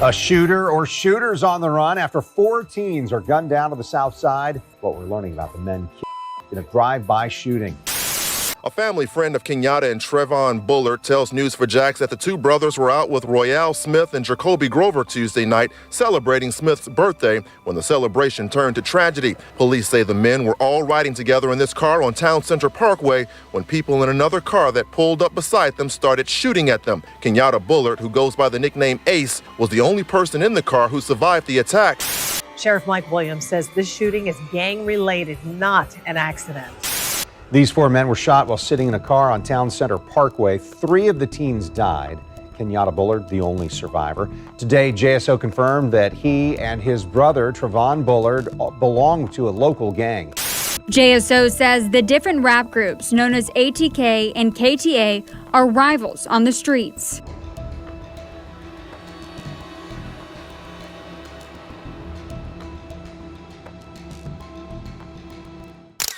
A shooter or shooters on the run after 4 teens are gunned down to the south side. What we're learning about the men in a drive-by shooting. A family friend of Kenyatta and Trevon Bullard tells News4Jax that the two brothers were out with Royale Smith and Jacoby Grover Tuesday night celebrating Smith's birthday when the celebration turned to tragedy. Police say the men were all riding together in this car on Town Center Parkway when people in another car that pulled up beside them started shooting at them. Kenyatta Bullard, who goes by the nickname Ace, was the only person in the car who survived the attack. Sheriff Mike Williams says this shooting is gang-related, not an accident. These 4 men were shot while sitting in a car on Town Center Parkway. 3 of the teens died. Kenyatta Bullard, the only survivor. Today, JSO confirmed that he and his brother, Trevon Bullard, belong to a local gang. JSO says the different rap groups known as ATK and KTA are rivals on the streets.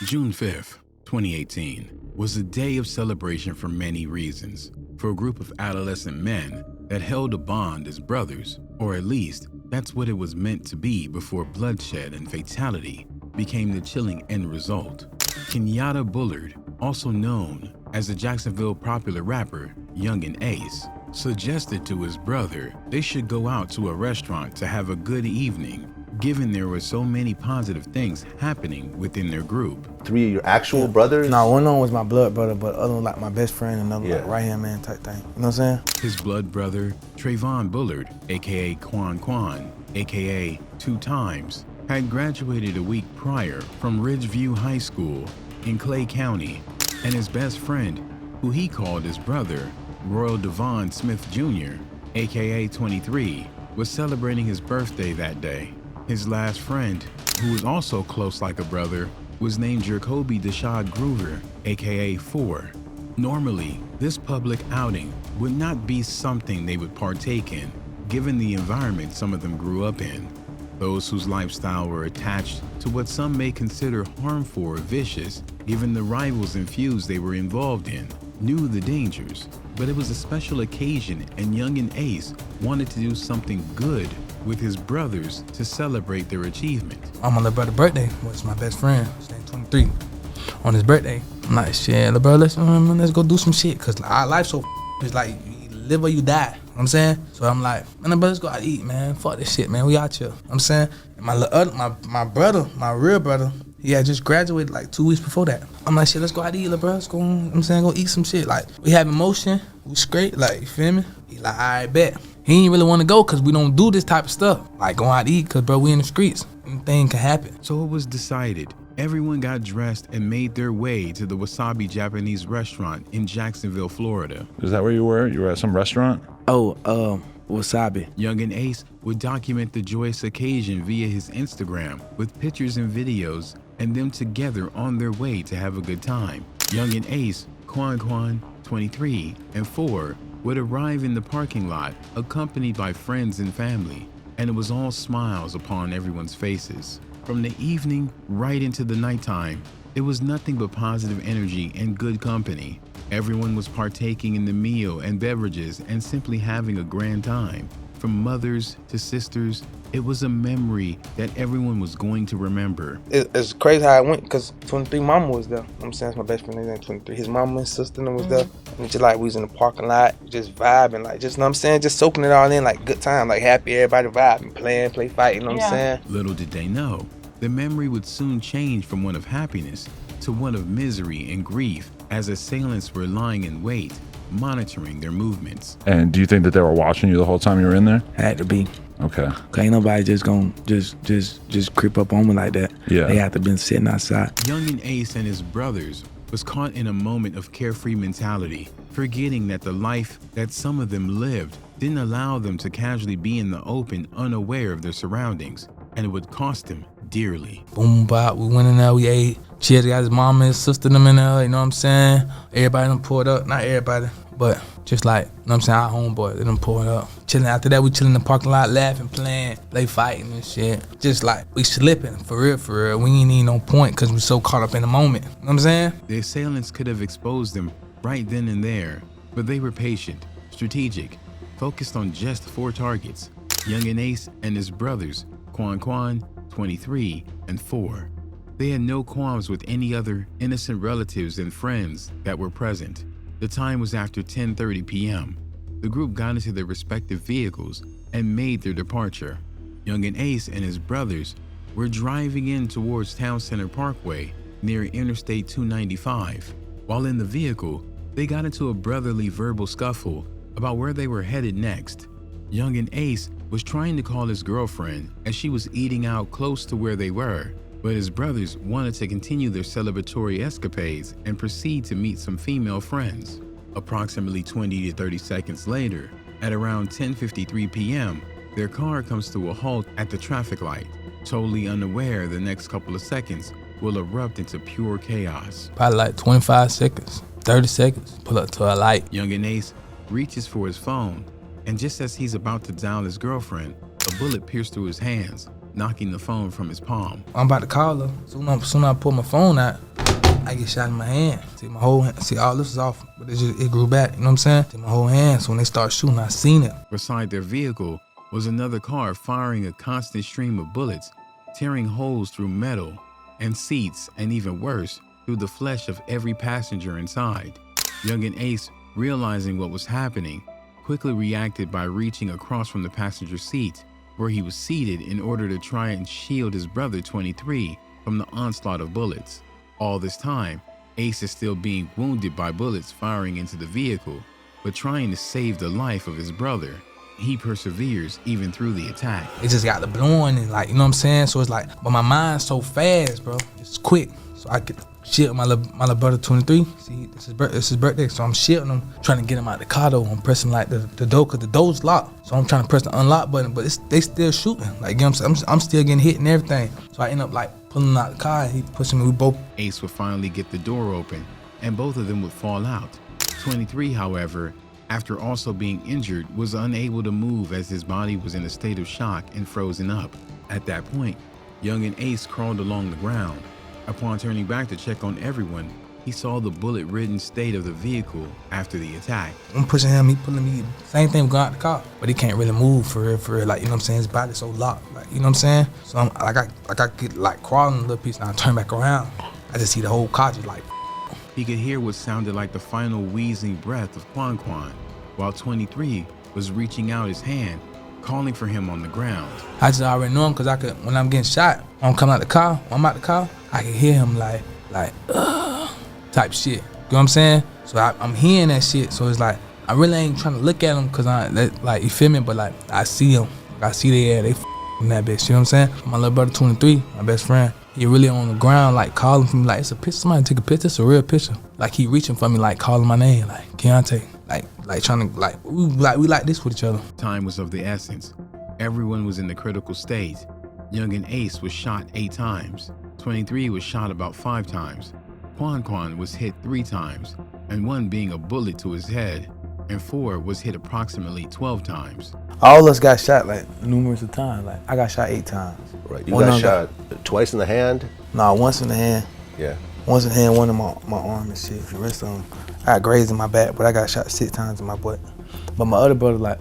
June 5th, 2018 was a day of celebration for many reasons. For a group of adolescent men that held a bond as brothers, or at least that's what it was meant to be before bloodshed and fatality became the chilling end result. Kenyatta Bullard, also known as the Jacksonville popular rapper Yungeen Ace, suggested to his brother they should go out to a restaurant to have a good evening, given there were so many positive things happening within their group. 3 of your actual brothers? No, one of them was my blood brother, but other one like my best friend and another like right-hand man type thing. You know what I'm saying? His blood brother, Trevon Bullard, aka Quan, aka 2 Times, had graduated a week prior from Ridgeview High School in Clay County, and his best friend, who he called his brother, Royal Devon Smith Jr., aka 23, was celebrating his birthday that day. His last friend, who was also close like a brother, was named Jacoby Deshad Grover, aka 4. Normally, this public outing would not be something they would partake in, given the environment some of them grew up in. Those whose lifestyle were attached to what some may consider harmful or vicious, given the rivals and feuds they were involved in, knew the dangers. But it was a special occasion, and Yungeen Ace wanted to do something good with his brothers to celebrate their achievement. On my little brother's birthday, was my best friend, his name 23. On his birthday, I'm like, shit, little brother, let's go do some shit, cause our life so it's like you live or you die. You know what I'm saying? So I'm like, man, little brother, let's go out and eat, man. Fuck this shit, man. We out here. You know what I'm saying? And my brother, my real brother, he had just graduated like 2 weeks before that. I'm like, shit, let's go out and eat, little bro. Let's go, you know what I'm saying, go eat some shit. Like, we have emotion, we straight, like, you feel me? He like, all right, bet. He ain't really want to go because we don't do this type of stuff. Like, go out to eat because, bro, we in the streets. Anything can happen. So it was decided. Everyone got dressed and made their way to the Wasabi Japanese restaurant in Jacksonville, Florida. Is that where you were? You were at some restaurant? Oh, Wasabi. Yungeen Ace would document the joyous occasion via his Instagram with pictures and videos and them together on their way to have a good time. Yungeen Ace, Quan, 23, and 4 would arrive in the parking lot accompanied by friends and family, and it was all smiles upon everyone's faces. From the evening right into the nighttime, it was nothing but positive energy and good company. Everyone was partaking in the meal and beverages and simply having a grand time. From mothers to sisters, it was a memory that everyone was going to remember. It's crazy how it went because 23 mama was there. You know what I'm saying? It's my best friend named 23. His mama and sister was there. And just like we was in the parking lot, just vibing, like just, you know what I'm saying? Just soaking it all in, like good time, like happy, everybody vibing, play fight, you know what I'm saying? Little did they know, the memory would soon change from one of happiness to one of misery and grief as assailants were lying in wait, monitoring their movements. And do you think that they were watching you the whole time you were in there? Had to be. Okay. Ain't nobody just gonna just creep up on me like that. Yeah. They had to been sitting outside. Yungeen Ace and his brothers was caught in a moment of carefree mentality, forgetting that the life that some of them lived didn't allow them to casually be in the open, unaware of their surroundings, and it would cost them dearly. Boom, bop, we went in there, we ate. Cheers, got his mom and his sister them in there, you know what I'm saying? Everybody done pulled up, not everybody, but just like, you know what I'm saying, our homeboy, they done pulled up. Chilling after that, we chilling in the parking lot, laughing, playing, play fighting and shit. Just like, we slipping, for real. We ain't even on point because we so caught up in the moment, you know what I'm saying? The assailants could have exposed them right then and there, but they were patient, strategic, focused on just 4 targets. Yungeen Ace and his brothers, Quan, 23, and 4. They had no qualms with any other innocent relatives and friends that were present. The time was after 10:30 p.m. The group got into their respective vehicles and made their departure. Yungeen Ace and his brothers were driving in towards Town Center Parkway near Interstate 295. While in the vehicle, they got into a brotherly verbal scuffle about where they were headed next. Yungeen Ace was trying to call his girlfriend as she was eating out close to where they were, but his brothers wanted to continue their celebratory escapades and proceed to meet some female friends. Approximately 20 to 30 seconds later, at around 10:53 p.m., their car comes to a halt at the traffic light, totally unaware the next couple of seconds will erupt into pure chaos. Probably like 25 seconds, 30 seconds, pull up to a light. Yungeen Ace reaches for his phone, and just as he's about to dial his girlfriend, a bullet pierced through his hands, knocking the phone from his palm. I'm about to call her. Soon as I pull my phone out, I get shot in my hand. See my whole hand. See, all this is off, but it grew back. You know what I'm saying? See my whole hand. So when they start shooting, I seen it. Beside their vehicle was another car firing a constant stream of bullets, tearing holes through metal and seats, and even worse, through the flesh of every passenger inside. Yungeen Ace, realizing what was happening, quickly reacted by reaching across from the passenger seat where he was seated in order to try and shield his brother 23 from the onslaught of bullets. All this time, Ace is still being wounded by bullets firing into the vehicle, but trying to save the life of his brother. He perseveres even through the attack. It just got the blowing and like, you know what I'm saying? So it's like, but my mind's so fast, bro. It's quick. So I could shield my little brother 23. See, it's his birthday, so I'm shielding him, trying to get him out the car though. I'm pressing like the door, cause the door's locked. So I'm trying to press the unlock button, but they still shooting. Like, you know what I'm saying? I'm still getting hit and everything. So I end up like pulling him out the car, he pushing me, we both. Ace would finally get the door open, and both of them would fall out. 23, however, after also being injured, was unable to move as his body was in a state of shock and frozen up. At that point, Yungeen Ace crawled along the ground. Upon turning back to check on everyone, he saw the bullet-ridden state of the vehicle after the attack. I'm pushing him, he pulling me, same thing going out the car. But he can't really move for real, like, you know what I'm saying? His body's so locked, like, you know what I'm saying? So I get like crawling a little piece, and I turn back around. I just see the whole car just like. He could hear what sounded like the final wheezing breath of Quan, while 23 was reaching out his hand, calling for him on the ground. I just already know him because I could, when I'm getting shot, when I'm coming out the car, when I'm out the car, I can hear him like, type shit. You know what I'm saying? So I'm hearing that shit. So it's like, I really ain't trying to look at him because like, you feel me? But like, I see him. I see they in that bitch. You know what I'm saying? My little brother 23, my best friend, he really on the ground, like calling for me, like it's a picture. Somebody take a picture. It's a real picture. Like he reaching for me, like calling my name, like Keontae, like trying to we like this with each other. Time was of the essence. Everyone was in the critical state. Yungeen Ace was shot 8 times. 23 was shot about 5 times. Quan was hit 3 times, and 1 being a bullet to his head, and 4 was hit approximately 12 times. All of us got shot like numerous of times. Like I got shot 8 times. Right. You got shot twice in the hand? Nah, once in the hand. Yeah. Once in the hand, one in my arm and shit. The rest of them, I got grazed in my back, but I got shot 6 times in my butt. But my other brother, like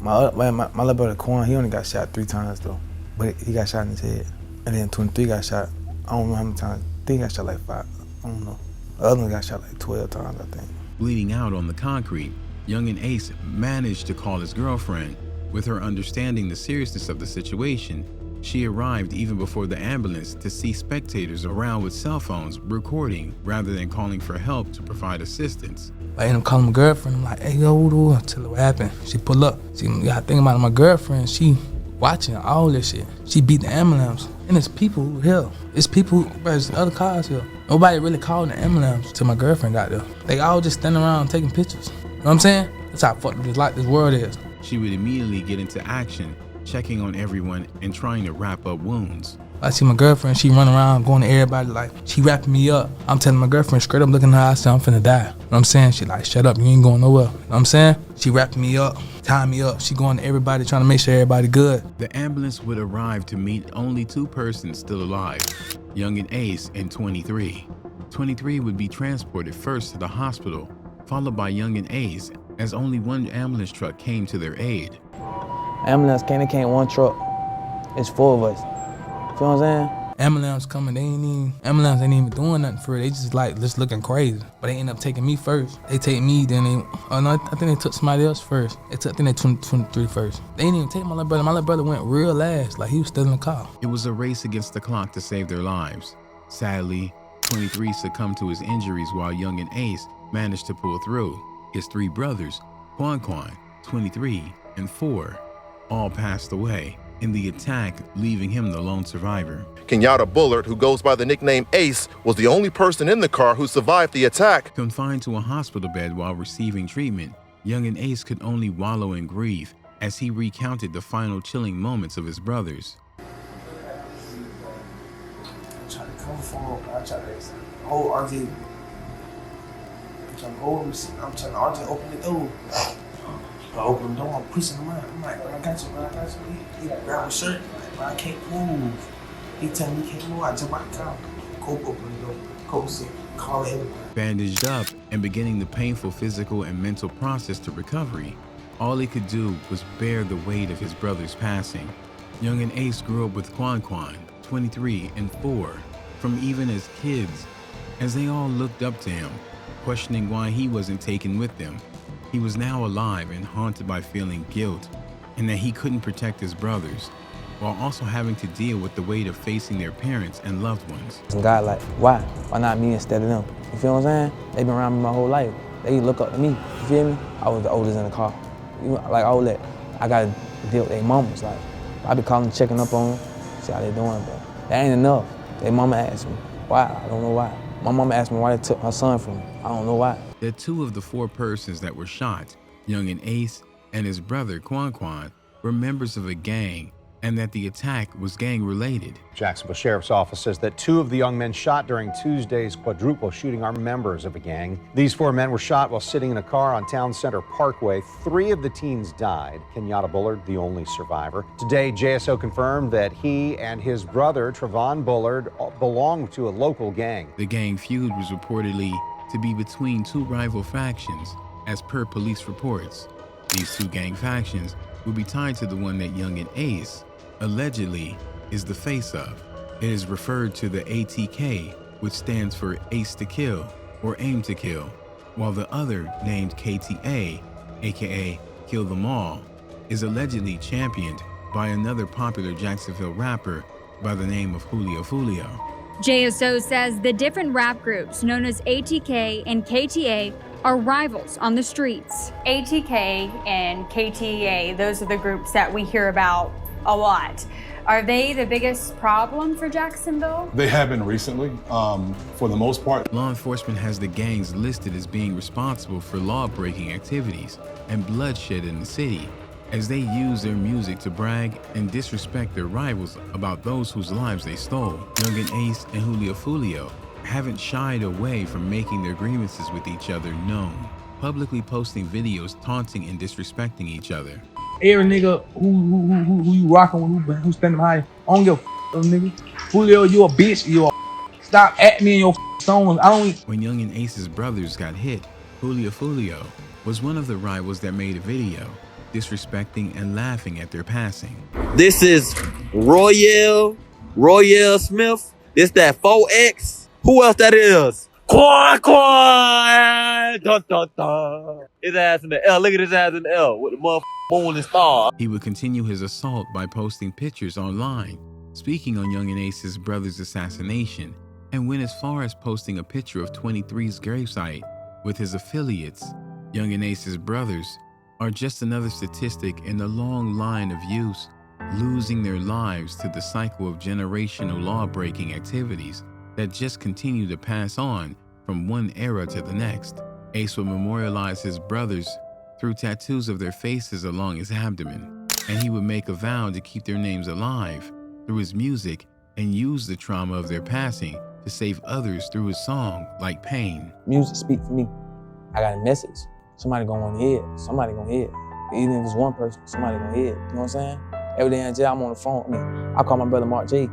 my little brother Quan, he only got shot 3 times though. But he got shot in his head. And then 23 got shot, I don't know how many times. I think he got shot like 5. I don't know. The other one got shot like 12 times, I think. Bleeding out on the concrete, Yungeen Ace managed to call his girlfriend. With her understanding the seriousness of the situation, she arrived even before the ambulance to see spectators around with cell phones recording rather than calling for help to provide assistance. I ended up calling my girlfriend. I'm like, hey, yo, tell her what happened. She pull up. See, you gotta think about it, my girlfriend, she watching all this shit. She beat the ambulance. And it's people who here. It's people, there's other cars here. Nobody really called the ambulance till my girlfriend got there. They all just standing around taking pictures. You know what I'm saying? That's how fucked this world is. She would immediately get into action, checking on everyone and trying to wrap up wounds. I see my girlfriend, she run around going to everybody like, she wrapping me up. I'm telling my girlfriend straight up looking at her, I said, I'm finna die. You know what I'm saying? She like, shut up, you ain't going nowhere. You know what I'm saying? She wrapping me up, tying me up. She going to everybody trying to make sure everybody good. The ambulance would arrive to meet only 2 persons still alive, Yungeen Ace and 23. 23 would be transported first to the hospital, followed by Yungeen Ace, as only 1 ambulance truck came to their aid. Ambulance came one truck. It's 4 of us. You feel what I'm saying? Ambulance coming, ambulance ain't even doing nothing for it. They just looking crazy. But they end up taking me first. They take me, then I think they took somebody else first. I think they 23 first. They didn't even take my little brother. My little brother went real last, like he was still in the car. It was a race against the clock to save their lives. Sadly, 23 succumbed to his injuries while Yungeen Ace managed to pull through. His 3 brothers, Quan, 23, and 4, all passed away in the attack, leaving him the lone survivor. Kenyatta Bullard, who goes by the nickname Ace, was the only person in the car who survived the attack. Confined to a hospital bed while receiving treatment, Yungeen Ace could only wallow in grief as he recounted the final chilling moments of his brothers. I'm trying to come forward. I'm trying to hold RJ. I'm trying to hold him. I'm trying to RJ open the door. I open the door, I'm pushing him out. I'm like, I got you, man, I got you. He grabbed my shirt, like, man, I can't move. He tell me he can't move, I jump out the car. Cope open the door. Cope said, call him. Bandaged up and beginning the painful physical and mental process to recovery, all he could do was bear the weight of his brother's passing. Yungeen Ace grew up with Quan, 23, and 4, from even as kids, as they all looked up to him, questioning why he wasn't taken with them. He was now alive and haunted by feeling guilt, and that he couldn't protect his brothers, while also having to deal with the weight of facing their parents and loved ones. And God like, why? Why not me instead of them? You feel what I'm saying? They've been around me my whole life. They look up to me, you feel me? I was the oldest in the car. Like all that, I gotta deal with their mamas. Like, I be calling, checking up on them, see how they doing, but that ain't enough. Their mama asked me, why? I don't know why. My mama asked me why they took her son from me. I don't know why. The 2 of the 4 persons that were shot, Yungeen Ace and his brother Quan, were members of a gang, and that the attack was gang-related. Jacksonville Sheriff's Office says that 2 of the young men shot during Tuesday's quadruple shooting are members of a gang. These 4 men were shot while sitting in a car on Town Center Parkway. 3 of the teens died. Kenyatta Bullard, the only survivor. Today, JSO confirmed that he and his brother, Trevon Bullard, belonged to a local gang. The gang feud was reportedly to be between 2 rival factions, as per police reports. These 2 gang factions would be tied to the one that Yungeen Ace allegedly is the face of. It is referred to the ATK, which stands for Ace to Kill or Aim to Kill, while the other, named KTA, aka Kill Them All, is allegedly championed by another popular Jacksonville rapper by the name of Julio. JSO says the different rap groups known as ATK and KTA are rivals on the streets. ATK and KTA, those are the groups that we hear about a lot. Are they the biggest problem for Jacksonville? They have been recently, for the most part. Law enforcement has the gangs listed as being responsible for law-breaking activities and bloodshed in the city, as they use their music to brag and disrespect their rivals about those whose lives they stole. Yungeen Ace and Julio haven't shied away from making their grievances with each other known, publicly posting videos taunting and disrespecting each other. Every nigga who you rockin' with, who spending high, I don't give a nigga. Julio, you a bitch, you a stop at me in your songs. When Yungeen Ace's brothers got hit, Julio was one of the rivals that made a video disrespecting and laughing at their passing. This is Royale Smith. This that 4X. Who else that is? Quan! Dun, dun, dun. His ass in the L. Look at his ass in the L with the motherfucking moon and star. He would continue his assault by posting pictures online, speaking on Yungeen Ace's brother's assassination, and went as far as posting a picture of 23's gravesite with his affiliates. Yungeen Ace's brothers are just another statistic in the long line of youths losing their lives to the cycle of generational law-breaking activities that just continue to pass on from one era to the next. Ace would memorialize his brothers through tattoos of their faces along his abdomen, and he would make a vow to keep their names alive through his music and use the trauma of their passing to save others through his song, like Pain. Music speak for me. I got a message. Somebody gonna want to hear it. Somebody gonna hear it. Even if it's one person, somebody gonna hear it. You know what I'm saying? Every day in jail, I'm on the phone. I call my brother Mark J.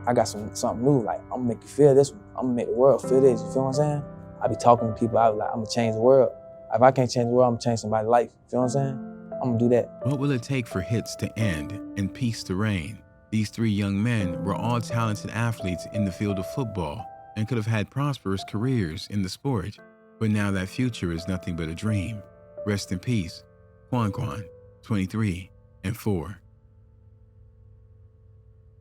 I got something new. Like, I'm gonna make you feel this one. I'm gonna make the world feel this. You feel what I'm saying? I be talking to people. I be like, I'm gonna change the world. If I can't change the world, I'm gonna change somebody's life. You feel what I'm saying? I'm I'm gonna do that. What will it take for hits to end and peace to reign? These three young men were all talented athletes in the field of football and could have had prosperous careers in the sport, but now that future is nothing but a dream. Rest in peace, Quan, 23 and 4.